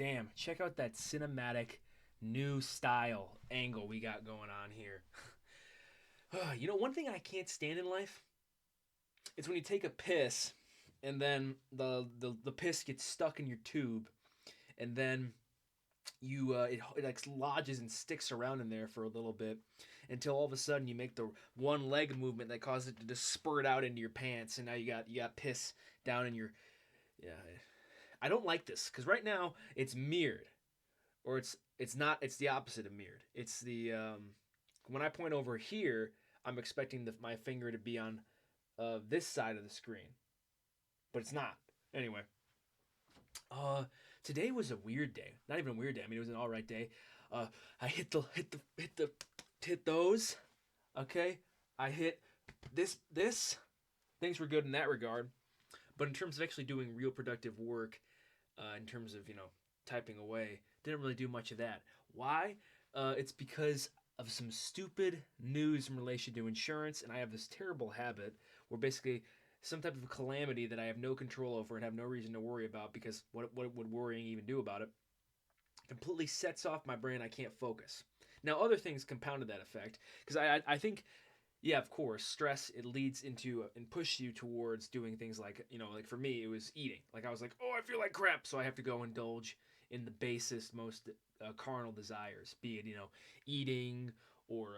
Damn, check out that cinematic new style angle we got going on here. One thing I can't stand in life is when you take a piss and then the piss gets stuck in your tube and then it like lodges and sticks around in there for a little bit until all of a sudden you make the one leg movement that causes it to just spurt out into your pants and now you got piss down in your yeah. I don't like this because right now it's mirrored or it's not. It's the opposite of mirrored. It's the when I point over here, I'm expecting my finger to be on this side of the screen, but it's not. Anyway, uh, today was a weird day. Not even a weird day. I mean, it was an all right day. Uh, I hit those. Okay, I hit this. Things were good in that regard, but in terms of actually doing real productive work, in terms of typing away, didn't really do much of that. Why? It's because of some stupid news in relation to insurance, and I have this terrible habit where basically some type of calamity that I have no control over and have no reason to worry about because what would worrying even do about it completely sets off my brain. I can't focus. Now, other things compounded that effect because I think yeah, of course, stress it leads into and pushes you towards doing things like like for me it was eating. Like I was like, oh, I feel like crap, so I have to go indulge in the basest, most carnal desires, be it eating or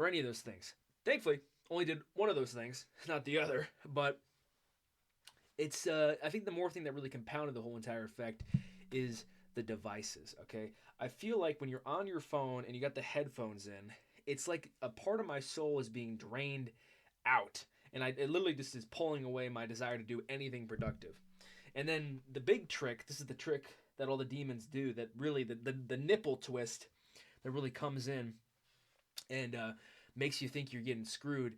any of those things. Thankfully, only did one of those things, not the other. But it's I think the more thing that really compounded the whole entire effect is the devices. Okay, I feel like when you're on your phone and you got the headphones in, it's like a part of my soul is being drained out, and it literally just is pulling away my desire to do anything productive. And then the big trick, this is the trick that all the demons do, that really the nipple twist that really comes in and makes you think you're getting screwed,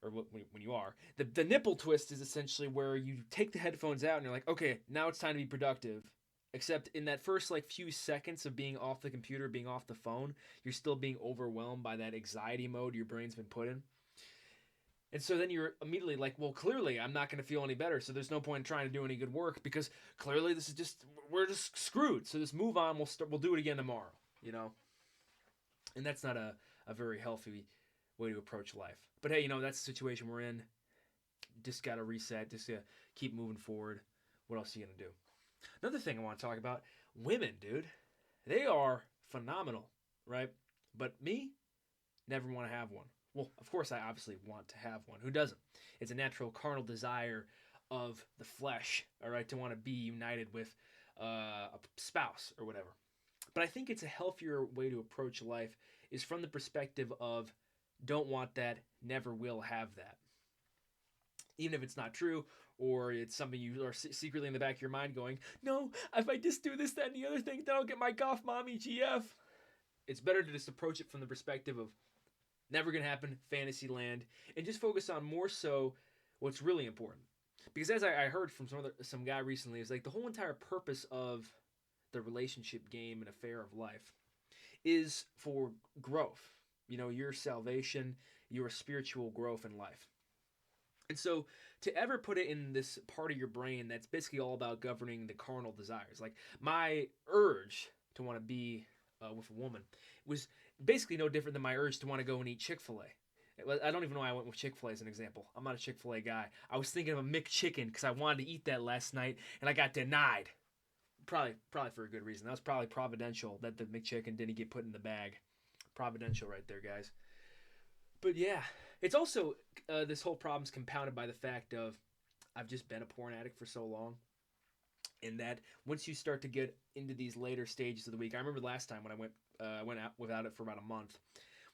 or when you are. The nipple twist is essentially where you take the headphones out and you're like, okay, now it's time to be productive. Except in that first like few seconds of being off the computer, being off the phone, you're still being overwhelmed by that anxiety mode your brain's been put in. And so then you're immediately like, well, clearly I'm not going to feel any better. So there's no point in trying to do any good work because clearly this is we're just screwed. So just move on. We'll do it again tomorrow, you know? And that's not a very healthy way to approach life. But hey, that's the situation we're in. Just got to reset, just to keep moving forward. What else are you going to do? Another thing I want to talk about, women, dude. They are phenomenal, right? But me, never want to have one. Well, of course, I obviously want to have one. Who doesn't? It's a natural carnal desire of the flesh, all right, to want to be united with a spouse or whatever. But I think it's a healthier way to approach life is from the perspective of don't want that, never will have that. Even if it's not true, or it's something you are secretly in the back of your mind going, no, if I just do this, that, and the other thing, then I'll get my golf mommy GF. It's better to just approach it from the perspective of never gonna happen, fantasy land, and just focus on more so what's really important. Because as I heard from some guy recently, it's like the whole entire purpose of the relationship game and affair of life is for growth. Your salvation, your spiritual growth in life. And so to ever put it in this part of your brain that's basically all about governing the carnal desires, like my urge to want to be with a woman was basically no different than my urge to want to go and eat Chick-fil-A. I don't even know why I went with Chick-fil-A as an example. I'm not a Chick-fil-A guy. I was thinking of a McChicken because I wanted to eat that last night and I got denied. Probably for a good reason. That was probably providential that the McChicken didn't get put in the bag. Providential right there, guys. But yeah, it's also this whole problem's compounded by the fact of I've just been a porn addict for so long, and that once you start to get into these later stages of the week, I remember last time when I went out without it for about a month.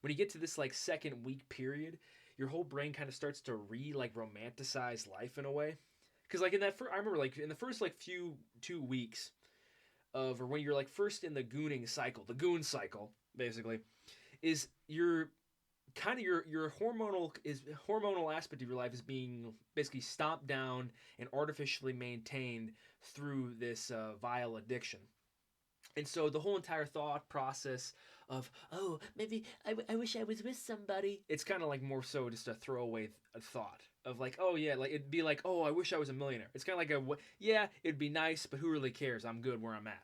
When you get to this like second week period, your whole brain kind of starts to romanticize life in a way. Because like in that I remember like in the first like few 2 weeks of or when you're like first in the gooning cycle, the goon cycle basically, is your kind of your hormonal aspect of your life is being basically stomped down and artificially maintained through this vile addiction. And so the whole entire thought process of, oh, maybe I wish I was with somebody, it's kind of like more so just a throwaway thought, of like, oh yeah, like it'd be like, oh, I wish I was a millionaire. It's kind of like yeah, it'd be nice, but who really cares? I'm good where I'm at.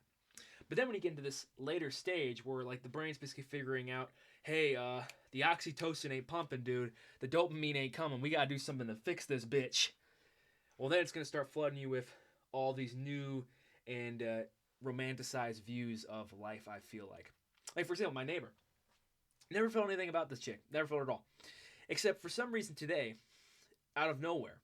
But then when you get into this later stage where like the brain's basically figuring out, hey, the oxytocin ain't pumping, dude. The dopamine ain't coming. We gotta do something to fix this bitch. Well, then it's gonna start flooding you with all these new and romanticized views of life. I feel like for example, my neighbor never felt anything about this chick. Never felt at all. Except for some reason today, out of nowhere,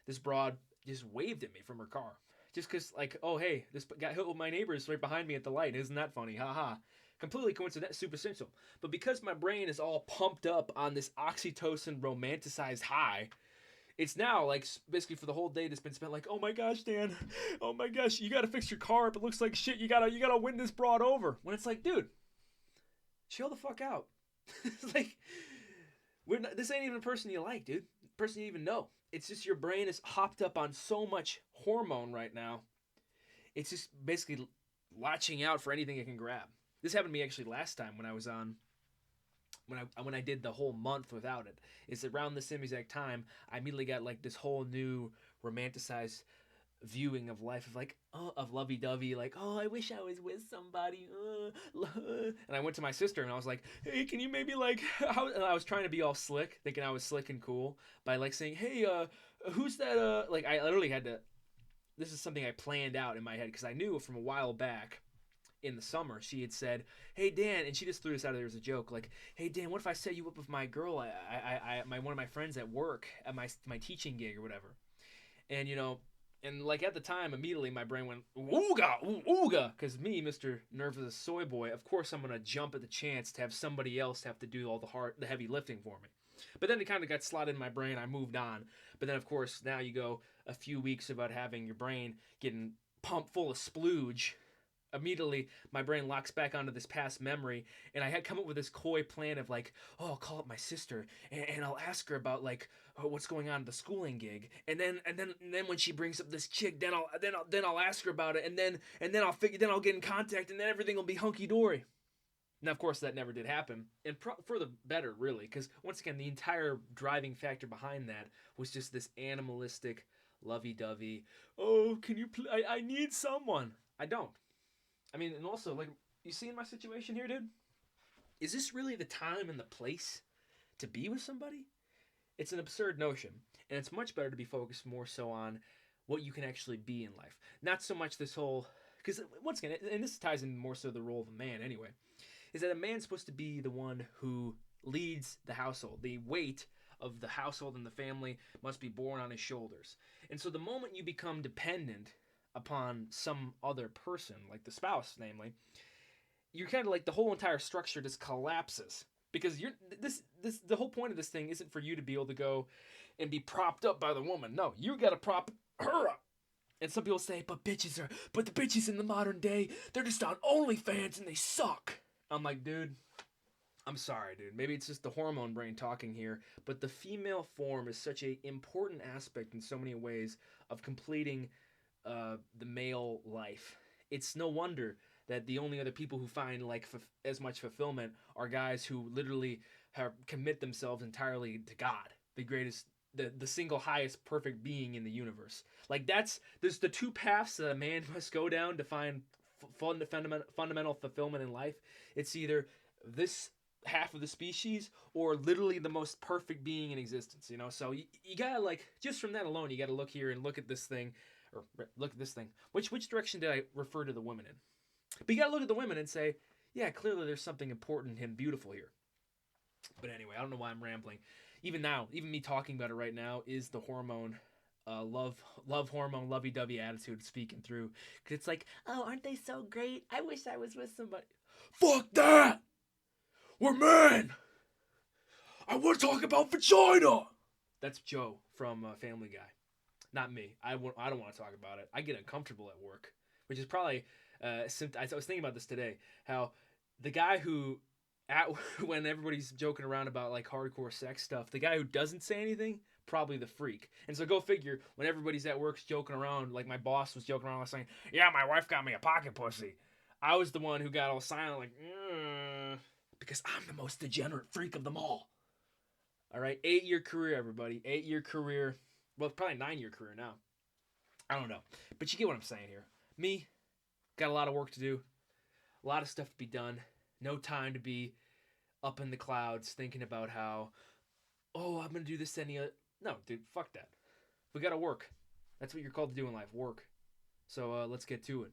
this broad just waved at me from her car. Just because, like, oh, hey, this got hit with my neighbors right behind me at the light. Isn't that funny? Haha. Completely coincidental, superficial. But because my brain is all pumped up on this oxytocin romanticized high, it's now, like, basically for the whole day that's been spent like, oh my gosh, Dan. Oh my gosh, you gotta fix your car up. It looks like shit. You gotta win this broad over. When it's like, dude, chill the fuck out. It's like, this ain't even a person you like, dude. Person you even know. It's just your brain is hopped up on so much hormone right now. It's just basically latching out for anything it can grab. This happened to me actually last time when I was on when I did the whole month without it. It's around the same exact time I immediately got like this whole new romanticized viewing of life of like, oh, of lovey-dovey, like, oh, I wish I was with somebody, and I went to my sister and I was like, hey, can you maybe like, and I was trying to be all slick, thinking I was slick and cool by like saying, hey, who's that, like, I literally had to, this is something I planned out in my head because I knew from a while back in the summer she had said, hey Dan, and she just threw this out there as a joke, like, hey Dan, what if I set you up with my girl, one of my friends at work at my teaching gig or whatever. And and like at the time, immediately my brain went ooga, ooga, because me, Mr. Nervous Soy Boy, of course I'm gonna jump at the chance to have somebody else have to do all the heavy lifting for me. But then it kind of got slotted in my brain. I moved on. But then of course now you go a few weeks about having your brain getting pumped full of splooge. Immediately my brain locks back onto this past memory, and I had come up with this coy plan of like, oh, I'll call up my sister and I'll ask her about like, oh, what's going on at the schooling gig, and then when she brings up this chick, then I'll ask her about it, and then I'll get in contact, and then everything will be hunky dory. Now, of course, that never did happen, and for the better, really, because once again, the entire driving factor behind that was just this animalistic, lovey-dovey. Oh, can you? I need someone. I don't. I mean, and also, like, you see in my situation here, dude? Is this really the time and the place to be with somebody? It's an absurd notion, and it's much better to be focused more so on what you can actually be in life. Not so much this whole, because once again, and this ties in more so the role of a man anyway, is that a man's supposed to be the one who leads the household. The weight of the household and the family must be borne on his shoulders. And so the moment you become dependent upon some other person, like the spouse, namely, you're kind of like the whole entire structure just collapses. Because the whole point of this thing isn't for you to be able to go and be propped up by the woman. No, you gotta prop her up. And some people say, but the bitches in the modern day, they're just on OnlyFans and they suck. I'm like, dude, I'm sorry, dude. Maybe it's just the hormone brain talking here, but the female form is such an important aspect in so many ways of completing the male life. It's no wonder that the only other people who find like as much fulfillment are guys who literally commit themselves entirely to God, the greatest, the single highest perfect being in the universe. Like there's the two paths that a man must go down to find fundamental fulfillment in life. It's either this half of the species or literally the most perfect being in existence. So you gotta, like, just from that alone, you gotta look here and look at this thing. Or look at this thing. Which direction did I refer to the women in? But you gotta look at the women and say, yeah, clearly there's something important and beautiful here. But anyway, I don't know why I'm rambling. Even now, even me talking about it right now is the hormone, love hormone, lovey-dovey attitude speaking through. Because it's like, oh, aren't they so great? I wish I was with somebody. Fuck that! We're men! I want to talk about vagina! That's Joe from Family Guy. Not me. I don't want to talk about it. I get uncomfortable at work, which is probably. I was thinking about this today. How the guy who, when everybody's joking around about like hardcore sex stuff, the guy who doesn't say anything, probably the freak. And so go figure. When everybody's at work joking around, like my boss was joking around saying, "Yeah, my wife got me a pocket pussy." I was the one who got all silent, like, because I'm the most degenerate freak of them all. All right, 8-year career, everybody. 8-year career. Well, probably 9-year career now. I don't know, but you get what I'm saying here. Me, got a lot of work to do, a lot of stuff to be done. No time to be up in the clouds thinking about how, oh, I'm gonna do this any other. No, dude, fuck that. We gotta work. That's what you're called to do in life, work. So let's get to it.